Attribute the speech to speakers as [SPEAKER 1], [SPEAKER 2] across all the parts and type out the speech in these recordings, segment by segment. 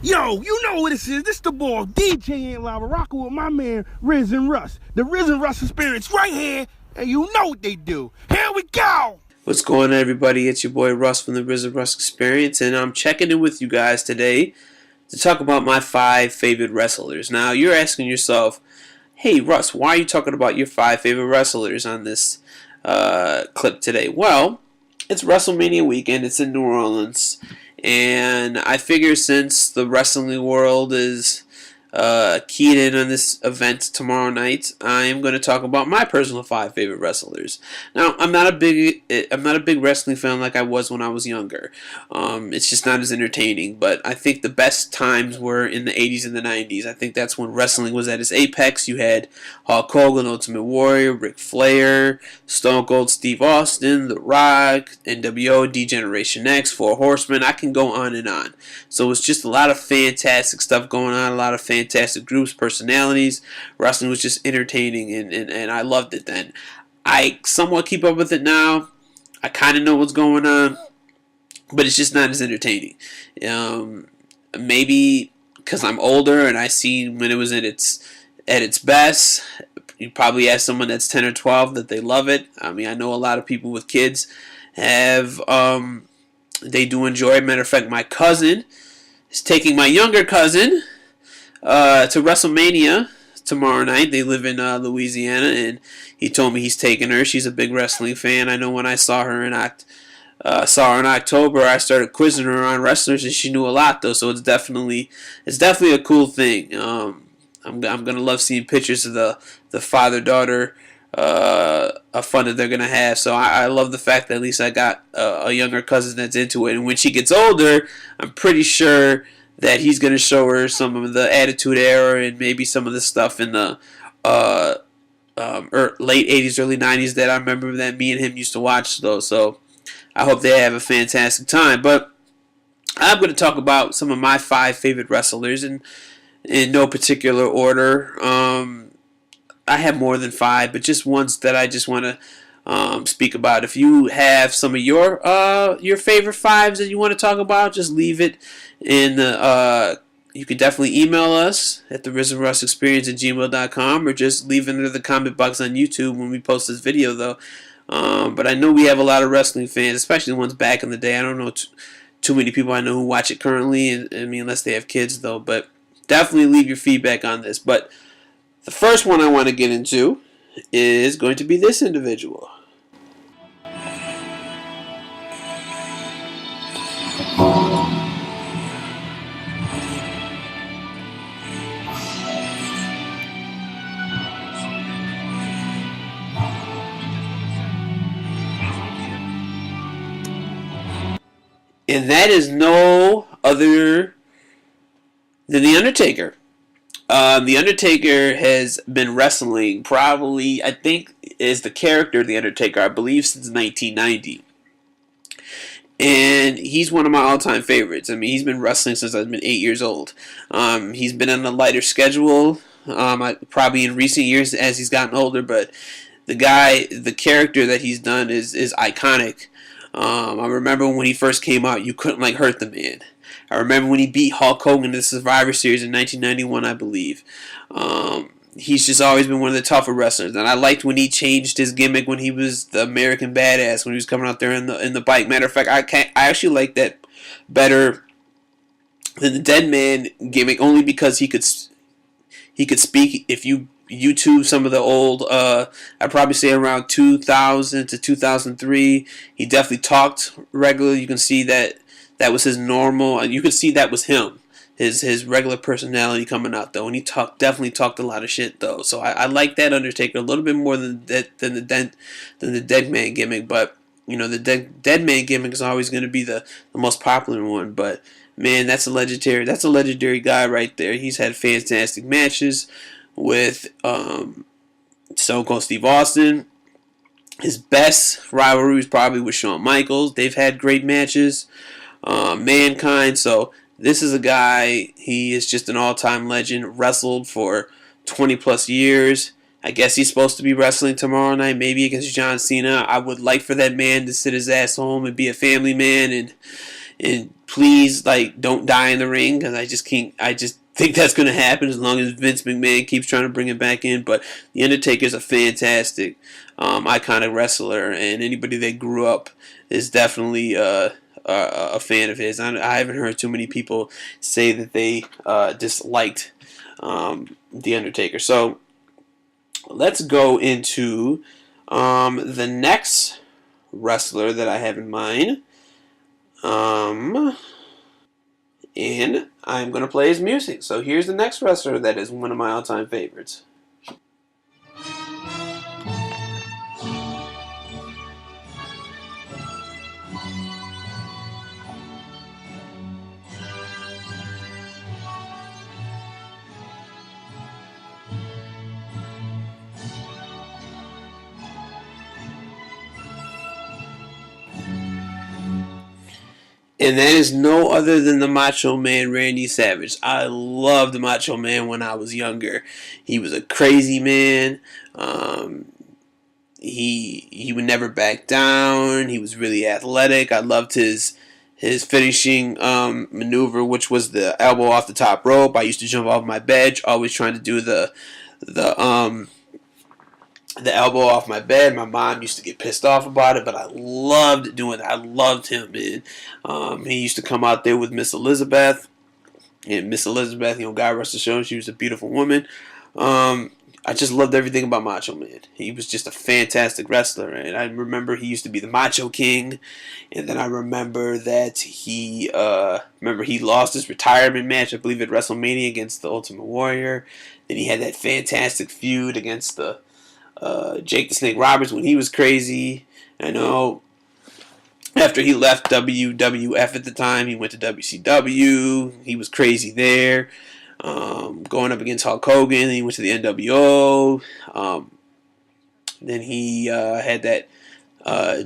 [SPEAKER 1] Yo, you know what this is. This the boy DJ and Lava rocking with my man Riz and Russ. The Riz and Russ experience right here, and you know what they do. Here we go!
[SPEAKER 2] What's going on, everybody? It's your boy Russ from the Riz and Russ Experience, and I'm checking in with you guys today to talk about my 5 favorite wrestlers. Now, you're asking yourself, hey, Russ, why are you talking about your 5 favorite wrestlers on this clip today? Well, it's Wrestlemania weekend. It's in New Orleans. And I figure since the wrestling world is keyed in on this event tomorrow night, I am going to talk about my personal 5 favorite wrestlers. Now, I'm not a big wrestling fan like I was when I was younger. It's just not as entertaining. But I think the best times were in the 80s and the 90s. I think that's when wrestling was at its apex. You had Hulk Hogan, Ultimate Warrior, Ric Flair, Stone Cold Steve Austin, The Rock, NWO, D-Generation X, Four Horsemen. I can go on and on. So it's just a lot of fantastic stuff going on, a lot of fantastic groups, personalities. Wrestling was just entertaining, and I loved it then. I somewhat keep up with it now. I kind of know what's going on, but it's just not as entertaining. Maybe because I'm older and I see when it was at its best. You probably ask someone that's 10 or 12 that they love it. I mean, I know a lot of people with kids have they do enjoy it. Matter of fact, my cousin is taking my younger cousin to Wrestlemania tomorrow night. They live in Louisiana, and he told me he's taking her. She's a big wrestling fan. I know when I saw her in October, I started quizzing her on wrestlers, and she knew a lot though. So it's definitely a cool thing. I'm gonna love seeing pictures of the father-daughter fun that they're gonna have. So I love the fact that at least I got a younger cousin that's into it, and when she gets older, I'm pretty sure that he's going to show her some of the Attitude Era and maybe some of the stuff in the late 80s, early 90s that I remember that me and him used to watch, though. So I hope they have a fantastic time. But I'm going to talk about some of my 5 favorite wrestlers in no particular order. I have more than 5, but just ones that I just want to speak about. If you have some of your favorite 5s that you want to talk about, just leave it in the. You can definitely email us at the RisenRussExperience@gmail.com, or just leave it under the comment box on YouTube when we post this video, though. But I know we have a lot of wrestling fans, especially the ones back in the day. I don't know too many people I know who watch it currently. I mean, unless they have kids, though. But definitely leave your feedback on this. But the first one I want to get into is going to be this individual. And that is no other than The Undertaker. The Undertaker has been wrestling probably, I think, is the character of The Undertaker, I believe, since 1990. And he's one of my all-time favorites. I mean, he's been wrestling since I've been 8 years old. He's been on a lighter schedule, probably in recent years as he's gotten older, but the character that he's done is iconic. I remember when he first came out, you couldn't hurt the man. I remember when he beat Hulk Hogan in the Survivor Series in 1991, I believe. He's just always been one of the tougher wrestlers, and I liked when he changed his gimmick when he was the American Badass, when he was coming out there in the bike. Matter of fact, I actually like that better than the Dead Man gimmick, only because he could speak. If you YouTube some of the old, I'd probably say around 2000 to 2003, he definitely talked regularly. You can see that was his normal, and you can see that was him, his regular personality coming out though, and he definitely talked a lot of shit though. So I like that Undertaker a little bit more than the Dead Man gimmick. But you know, the Dead Man gimmick is always going to be the most popular one. But man, that's a legendary guy right there. He's had fantastic matches with Stone Cold Steve Austin. His best rivalry is probably with Shawn Michaels. They've had great matches. Mankind. So this is a guy, he is just an all-time legend. Wrestled for 20 plus years. I guess he's supposed to be wrestling tomorrow night, maybe against John Cena. I would like for that man to sit his ass home and be a family man and please, like, don't die in the ring, because I just can't. I just think that's going to happen as long as Vince McMahon keeps trying to bring it back in. But the Undertaker's a fantastic, iconic wrestler, and anybody that grew up is definitely a fan of his. I haven't heard too many people say that they disliked the Undertaker. So let's go into the next wrestler that I have in mind. And I'm going to play his music. So here's the next wrestler that is one of my all-time favorites. And that is no other than the Macho Man, Randy Savage. I loved the Macho Man when I was younger. He was a crazy man. He would never back down. He was really athletic. I loved his finishing maneuver, which was the elbow off the top rope. I used to jump off my bed, always trying to do the elbow off my bed. My mom used to get pissed off about it, but I loved doing it. I loved him, man. He used to come out there with Miss Elizabeth. And Miss Elizabeth, God rest her soul, she was a beautiful woman. I just loved everything about Macho Man. He was just a fantastic wrestler. And I remember he used to be the Macho King. And then I remember that he lost his retirement match, I believe, at Wrestlemania against the Ultimate Warrior. Then he had that fantastic feud against the Jake the Snake Roberts when he was crazy. I know after he left WWF at the time, he went to WCW. He was crazy there. Going up against Hulk Hogan, then he went to the NWO. Then he had that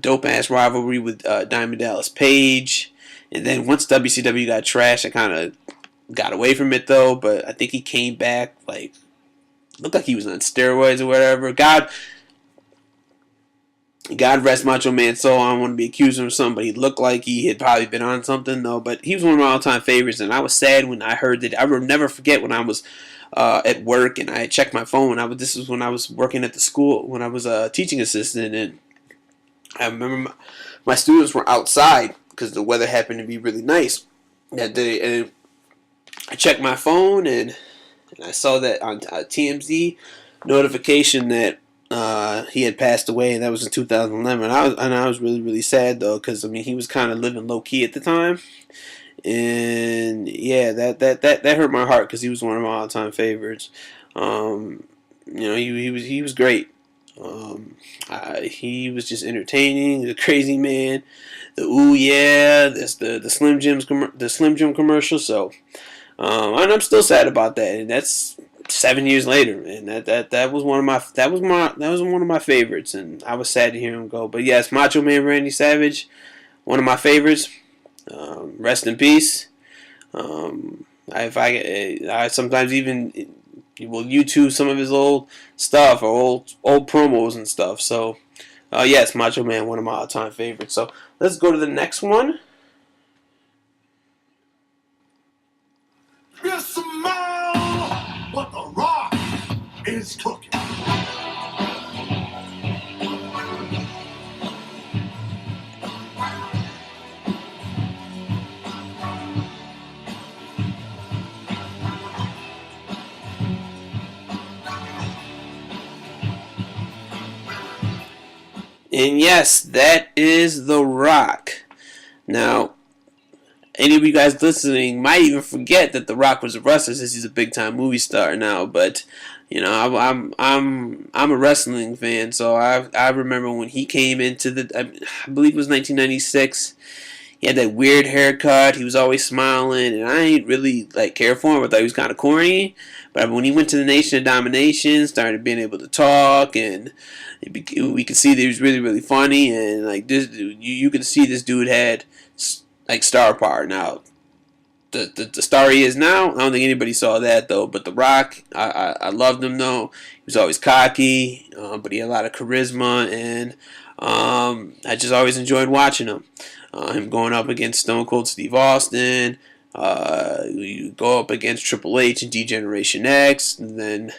[SPEAKER 2] dope ass rivalry with Diamond Dallas Page. And then once WCW got trashed, I kind of got away from it though. But I think he came back looked like he was on steroids or whatever. God rest Macho Man's soul. I don't want to be accusing him of something, but he looked like he had probably been on something, though. But he was one of my all-time favorites, and I was sad when I heard that. I will never forget when I was at work, and I checked my phone. This was when I was working at the school, when I was a teaching assistant, and I remember my students were outside because the weather happened to be really nice that day, and I checked my phone, and I saw that on TMZ notification that he had passed away, and that was in 2011. I was really, really sad though, because he was kind of living low key at the time, and yeah, that hurt my heart because he was one of my all time favorites. He was great. He was just entertaining. The crazy man. The ooh yeah, that's the Slim Jim commercial. So, and I'm still sad about that, and that's 7 years later, and that was one of my favorites, and I was sad to hear him go. But yes, Macho Man Randy Savage, one of my favorites. Rest in peace. I sometimes even will YouTube some of his old stuff or old promos and stuff. So yes, Macho Man, one of my all-time favorites. So let's go to the next one.
[SPEAKER 3] Yes, man, what the Rock is cooking.
[SPEAKER 2] And yes, that is The Rock. Now, any of you guys listening might even forget that The Rock was a wrestler since he's a big time movie star now. But I'm a wrestling fan, so I remember when he came into I believe it was 1996. He had that weird haircut. He was always smiling, and I ain't really care for him. I thought he was kind of corny. But when he went to the Nation of Domination, started being able to talk, and we could see that he was really, really funny, and this, you could see this dude had star power. Now, the star he is now, I don't think anybody saw that though. But The Rock, I loved him though. He was always cocky, but he had a lot of charisma, and I just always enjoyed watching him. him going up against Stone Cold Steve Austin. You go up against Triple H and D-Generation X, and then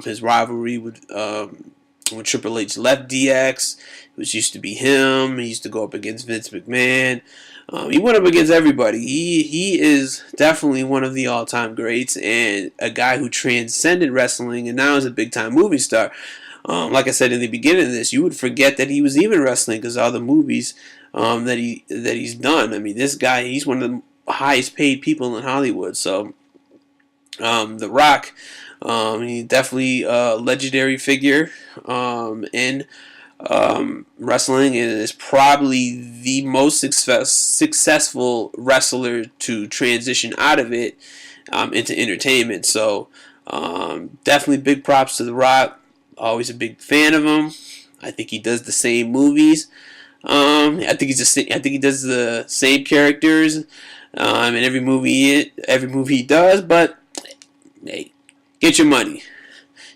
[SPEAKER 2] his rivalry with when Triple H left DX. It was used to be him. He used to go up against Vince McMahon. He went up against everybody. He is definitely one of the all-time greats and a guy who transcended wrestling and now is a big-time movie star. Like I said in the beginning of this, you would forget that he was even wrestling because all the movies that he's done. I mean, this guy, he's one of the highest-paid people in Hollywood. So, The Rock, he definitely a legendary figure in wrestling, and is probably the most successful wrestler to transition out of it into entertainment. So definitely big props to The Rock. Always a big fan of him. I think he does the same movies. I think he does the same characters in every movie he does. But hey, get your money.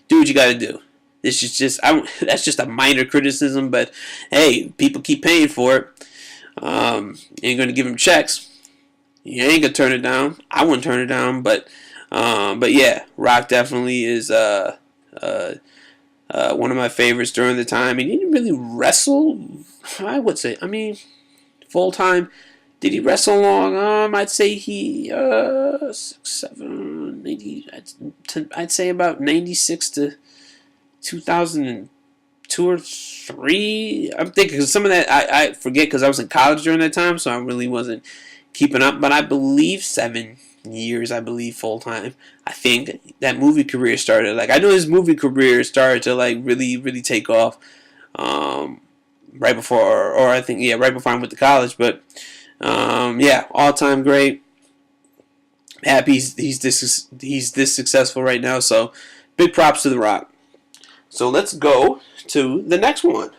[SPEAKER 2] Do what you got to do. This is that's just a minor criticism, but hey, people keep paying for it. You ain't gonna give him checks. You ain't gonna turn it down. I wouldn't turn it down, but yeah, Rock definitely is one of my favorites during the time. He didn't really wrestle, I would say. I mean, full time. Did he wrestle long? I'd say he 6, 7, 80. I'd say about 96 to 2002 or 3. I'm thinking cause some of that I forget because I was in college during that time, so I really wasn't keeping up. But I believe 7 years. I believe full time. I think that movie career started. Like I know his movie career started to like really take off right before, or I think right before I went to college. But yeah, all time great. Happy he's this successful right now. So big props to The Rock. So let's go to the next one.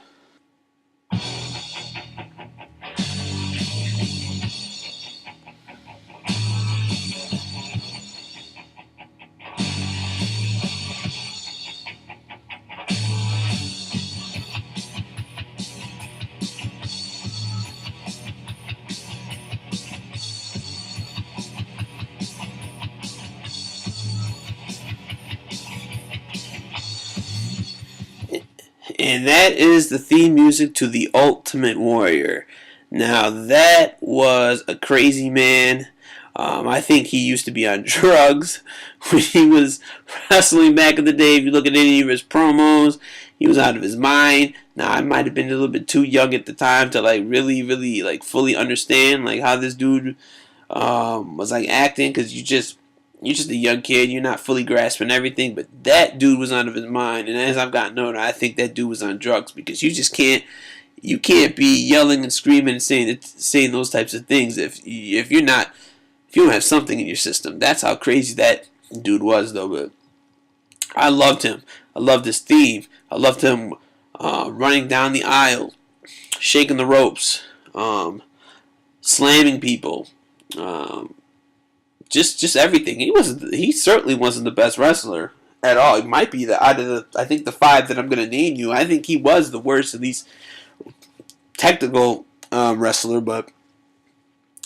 [SPEAKER 2] And that is the theme music to The Ultimate Warrior. Now, that was a crazy man. I think he used to be on drugs when he was wrestling back in the day. If you look at any of his promos, he was out of his mind. Now, I might have been a little bit too young at the time to like really like fully understand like how this dude was like acting, because you're just a young kid. You're not fully grasping everything. But that dude was out of his mind. And as I've gotten older, I think that dude was on drugs, because you just can't be yelling and screaming and saying those types of things if you don't have something in your system. That's how crazy that dude was, though. But I loved him. I loved his theme. I loved him running down the aisle, shaking the ropes, slamming people. Just everything. He certainly wasn't the best wrestler at all. It might be that out of I think the 5 that I'm going to name you, I think he was the worst of these technical wrestler. But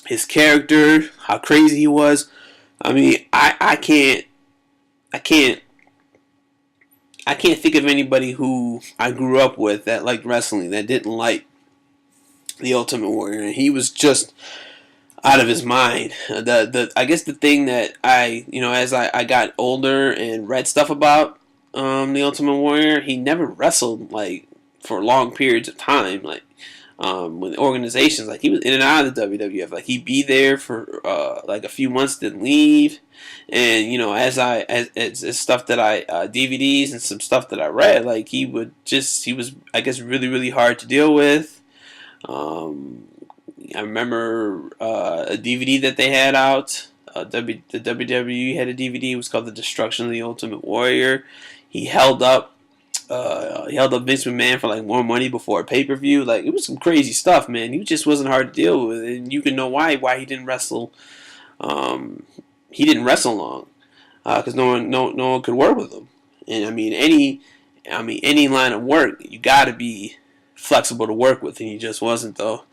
[SPEAKER 2] his character, how crazy he was. I mean, I can't think of anybody who I grew up with that liked wrestling that didn't like the Ultimate Warrior. And he was just out of his mind. I guess the thing that as I got older and read stuff about the Ultimate Warrior, he never wrestled like for long periods of time, like with organizations. Like he was in and out of the WWF. Like he'd be there for like a few months, then leave. And as stuff that I DVDs and some stuff that I read, like he was I guess really hard to deal with. I remember a DVD that they had out. The WWE had a DVD. It was called The Destruction of the Ultimate Warrior. He held up Vince McMahon for like more money before a pay-per-view. Like it was some crazy stuff, man. He just wasn't hard to deal with, and you can know why he didn't wrestle. He didn't wrestle long because no one could work with him. And any line of work, you got to be flexible to work with, and he just wasn't, though.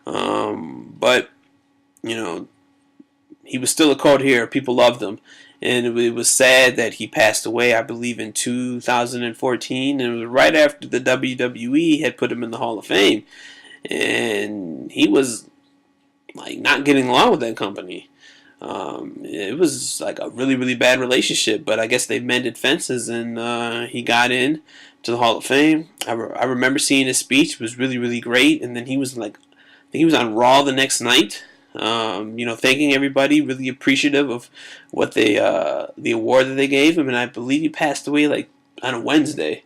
[SPEAKER 2] But you know, he was still a cult hero. People loved him. And it was sad that he passed away, I believe, in 2014. And it was right after the WWE had put him in the Hall of Fame. And he was like not getting along with that company. It was like a really, really bad relationship, but I guess they mended fences, and he got in to the Hall of Fame. I remember seeing his speech; it was really, really great. And then he was like, I think he was on Raw the next night, thanking everybody, really appreciative of what the award that they gave him, and I believe he passed away like on a Wednesday.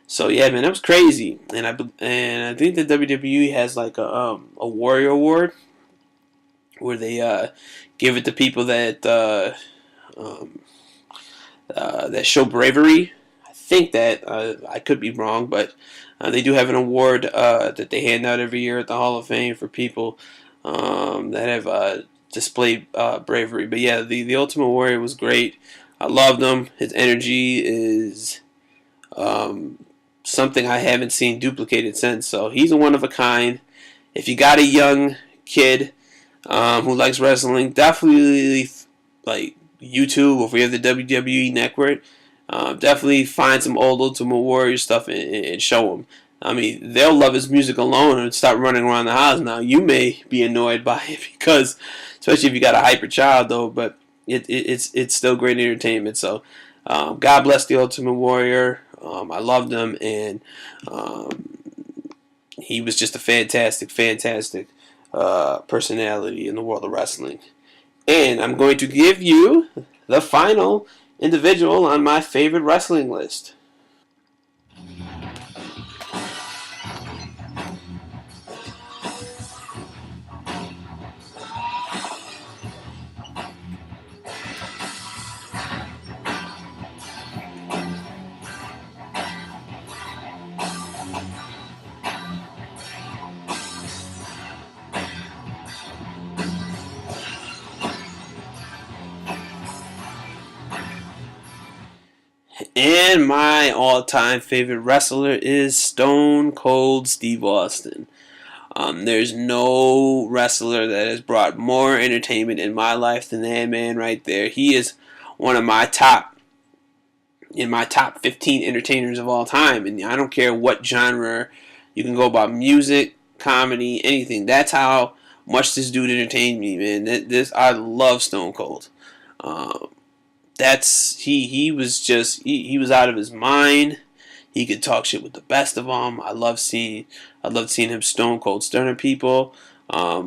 [SPEAKER 2] So yeah, man, that was crazy, and I think the WWE has like a Warrior Award where they give it to people um, that show bravery. I think that I could be wrong, but they do have an award that they hand out every year at the Hall of Fame for people that have displayed bravery. But yeah, the Ultimate Warrior was great. I loved him. His energy is something I haven't seen duplicated since. So he's a one of a kind. If you got a young kid who likes wrestling, definitely like YouTube or if we have the WWE Network, definitely find some old Ultimate Warrior stuff and show them. I mean, they'll love his music alone and start running around the house. Now, you may be annoyed by it because, especially if you got a hyper child, though, but it's still great entertainment. So, God bless the Ultimate Warrior. I loved him, and he was just a fantastic, fantastic personality in the world of wrestling. And I'm going to give you the final individual on my favorite wrestling list. And my all-time favorite wrestler is Stone Cold Steve Austin. There's no wrestler that has brought more entertainment in my life than that man right there. He is one of my top 15 entertainers of all time, and I don't care what genre you can go about, music, comedy, anything. That's how much this dude entertained me, man. I love Stone Cold. Um, that's he was just he was out of his mind. He could talk shit with the best of them. I loved seeing him stone cold stunning people. I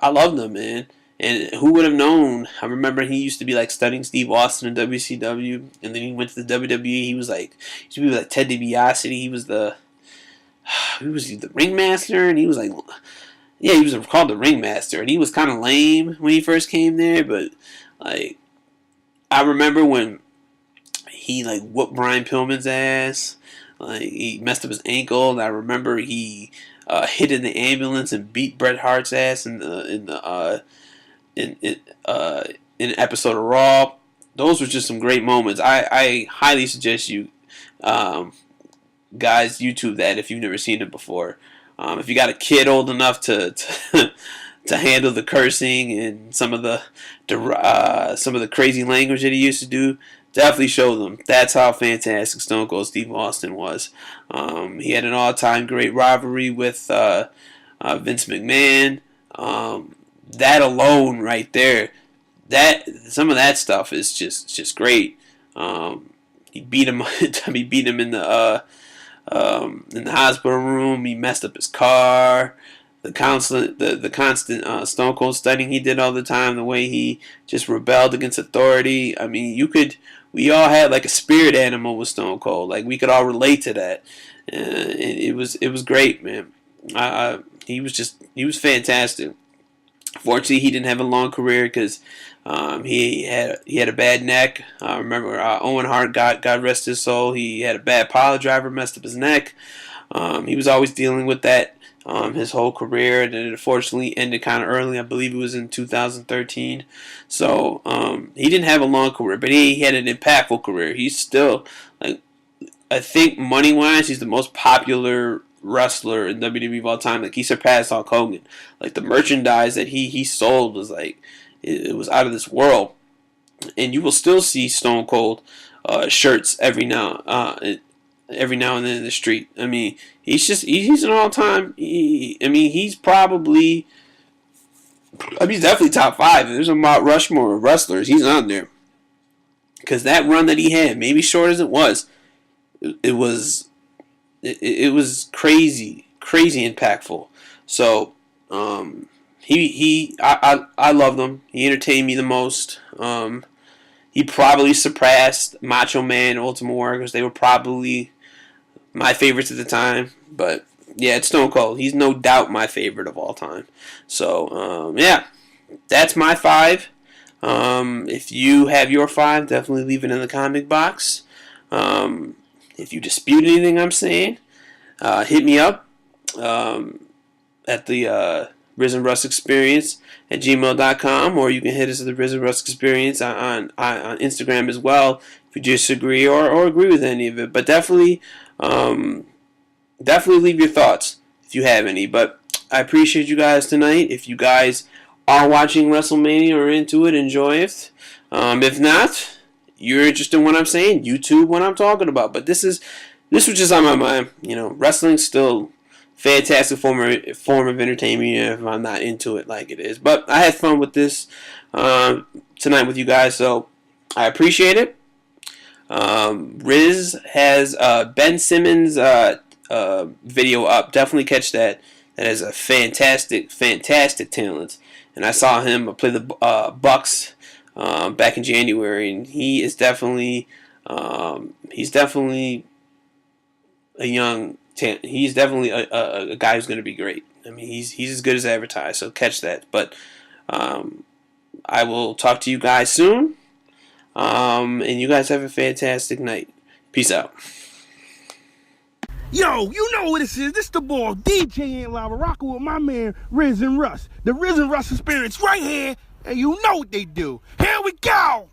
[SPEAKER 2] loved him, man. And who would have known? I remember he used to be like studying Steve Austin in WCW, and then he went to the WWE. He used to be like Ted DiBiase. He was the ringmaster, and he was like, yeah, he was called the ringmaster, and he was kind of lame when he first came there, but like I remember when he like whooped Brian Pillman's ass. Like he messed up his ankle. And I remember he hit in the ambulance and beat Bret Hart's ass in an episode of Raw. Those were just some great moments. I highly suggest you guys YouTube that if you've never seen it before. If you got a kid old enough to to handle the cursing and some of the crazy language that he used to do, definitely show them. That's how fantastic Stone Cold Steve Austin was. He had an all-time great rivalry with Vince McMahon. That alone, right there, that some of that stuff is just great. He beat him. He beat him in the hospital room. He messed up his car. The constant Stone Cold stunning he did all the time, the way he just rebelled against authority. I mean, we all had like a spirit animal with Stone Cold. Like we could all relate to that. It was great, man. He was fantastic. Fortunately, he didn't have a long career because he had a bad neck. I remember Owen Hart, God rest his soul. He had a bad pile driver, messed up his neck. He was always dealing with that his whole career, and it unfortunately ended kind of early. I believe it was in 2013. So he didn't have a long career, but he had an impactful career. He's still like, I think money wise, he's the most popular wrestler in WWE of all time. Like, he surpassed Hulk Hogan. Like, the merchandise that he sold was like, it was out of this world. And you will still see Stone Cold shirts every now and then in the street. I mean, he's an all time. He's probably. He's definitely top 5. If there's a Mount Rushmore of wrestlers, he's on there. Because that run that he had, maybe short as it was, it was crazy impactful. So I loved him. He entertained me the most. He probably surpassed Macho Man, Ultimate Warrior, because they were probably my favorites at the time. But yeah, it's Stone Cold. He's no doubt my favorite of all time. So yeah, that's my 5. If you have your 5, definitely leave it in the comment box. If you dispute anything I'm saying, hit me up at the Risen Russ Experience at gmail.com, or you can hit us at the Risen Russ Experience on Instagram as well if you disagree or agree with any of it. But definitely leave your thoughts if you have any. But I appreciate you guys tonight. If you guys are watching WrestleMania or into it, enjoy it. If not, you're interested in what I'm saying, YouTube what I'm talking about. But this was just on my mind. Wrestling's still fantastic form of entertainment if I'm not into it like it is. But I had fun with this tonight with you guys, so I appreciate it. Riz has Ben Simmons video up. Definitely catch that. That is a fantastic talent. And I saw him play the Bucks back in January, and he is definitely a young talent. He's definitely a guy who's going to be great. I mean, he's as good as advertised. So catch that. But I will talk to you guys soon. And you guys have a fantastic night. Peace out.
[SPEAKER 1] Yo, you know what this is. This the boy DJ and Lava rocking with my man Riz and Russ. The Riz and Russ Experience right here, and you know what they do. Here we go.